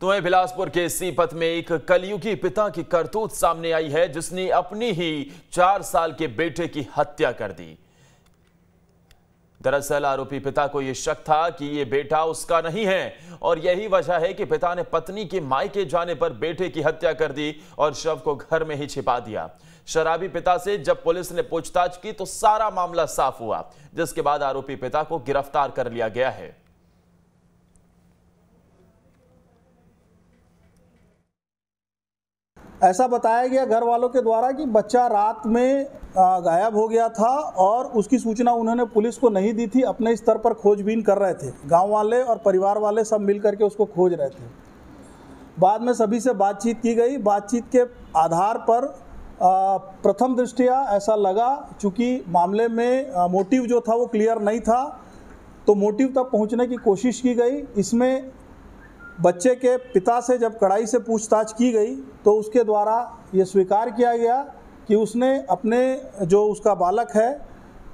तो वहीं बिलासपुर के सीपत में एक कलयुगी पिता की करतूत सामने आई है, जिसने अपनी ही 4 साल के बेटे की हत्या कर दी। दरअसल आरोपी पिता को यह शक था कि यह बेटा उसका नहीं है और यही वजह है कि पिता ने पत्नी के मायके जाने पर बेटे की हत्या कर दी और शव को घर में ही छिपा दिया। शराबी पिता से जब पुलिस ने पूछताछ की तो सारा मामला साफ हुआ, जिसके बाद आरोपी पिता को गिरफ्तार कर लिया गया है। ऐसा बताया गया घर वालों के द्वारा कि बच्चा रात में गायब हो गया था और उसकी सूचना उन्होंने पुलिस को नहीं दी थी। अपने स्तर पर खोजबीन कर रहे थे, गांव वाले और परिवार वाले सब मिल करके उसको खोज रहे थे। बाद में सभी से बातचीत की गई। बातचीत के आधार पर प्रथम दृष्टया ऐसा लगा, चूँकि मामले में मोटिव जो था वो क्लियर नहीं था, तो मोटिव तक पहुँचने की कोशिश की गई। इसमें बच्चे के पिता से जब कड़ाई से पूछताछ की गई तो उसके द्वारा ये स्वीकार किया गया कि उसने अपने जो उसका बालक है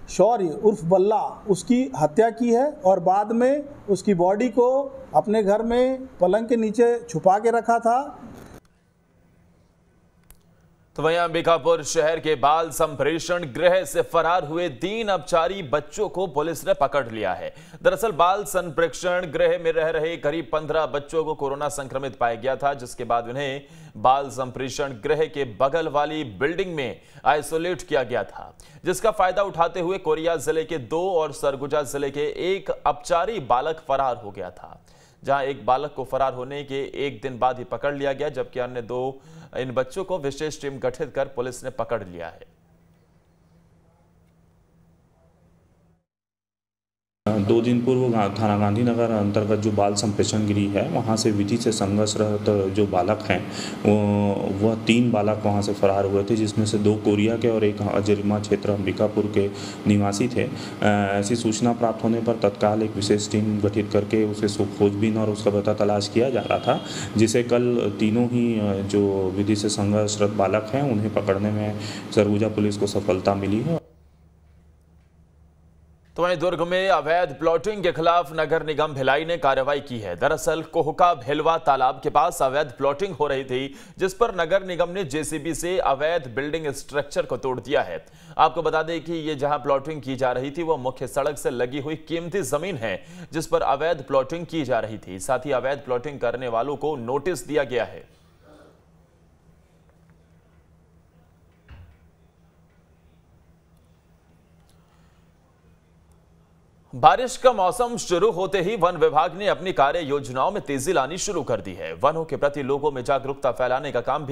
शौर्य उर्फ बल्ला, उसकी हत्या की है और बाद में उसकी बॉडी को अपने घर में पलंग के नीचे छुपा के रखा था। तो वहीं अंबिकापुर शहर के बाल संप्रेषण गृह से फरार हुए 3 अपचारी बच्चों को पुलिस ने पकड़ लिया है। दरअसल बाल संप्रेषण गृह में रह रहे करीब 15 बच्चों को कोरोना संक्रमित पाया गया था, जिसके बाद उन्हें बाल संप्रेषण गृह के बगल वाली बिल्डिंग में आइसोलेट किया गया था, जिसका फायदा उठाते हुए कोरिया जिले के 2 और सरगुजा जिले के 1 अपचारी बालक फरार हो गया था। जहां एक बालक को फरार होने के 1 दिन बाद ही पकड़ लिया गया, जबकि अन्य 2 इन बच्चों को विशेष टीम गठित कर पुलिस ने पकड़ लिया है। 2 दिन पूर्व थाना गांधीनगर अंतर्गत जो बाल संप्रेषण गृह है, वहाँ से विधि से संघर्षरत जो बालक हैं वह 3 बालक वहाँ से फरार हुए थे, जिसमें से 2 कोरिया के और 1 अजरिमा क्षेत्र अंबिकापुर के निवासी थे। ऐसी सूचना प्राप्त होने पर तत्काल एक विशेष टीम गठित करके उसे खोजबीन और उसका पता तलाश किया जा रहा था, जिसे कल तीनों ही जो विधि से संघर्षरत बालक हैं उन्हें पकड़ने में सरगुजा पुलिस को सफलता मिली है। तो वहीं दुर्ग में अवैध प्लॉटिंग के खिलाफ नगर निगम भिलाई ने कार्रवाई की है। दरअसल कोहका भेलवा तालाब के पास अवैध प्लॉटिंग हो रही थी, जिस पर नगर निगम ने जेसीबी से अवैध बिल्डिंग स्ट्रक्चर को तोड़ दिया है। आपको बता दें कि ये जहां प्लॉटिंग की जा रही थी वह मुख्य सड़क से लगी हुई कीमती जमीन है, जिस पर अवैध प्लॉटिंग की जा रही थी। साथ ही अवैध प्लॉटिंग करने वालों को नोटिस दिया गया है। बारिश का मौसम शुरू होते ही वन विभाग ने अपनी कार्य योजनाओं में तेजी लानी शुरू कर दी है। वनों के प्रति लोगों में जागरूकता फैलाने का काम भी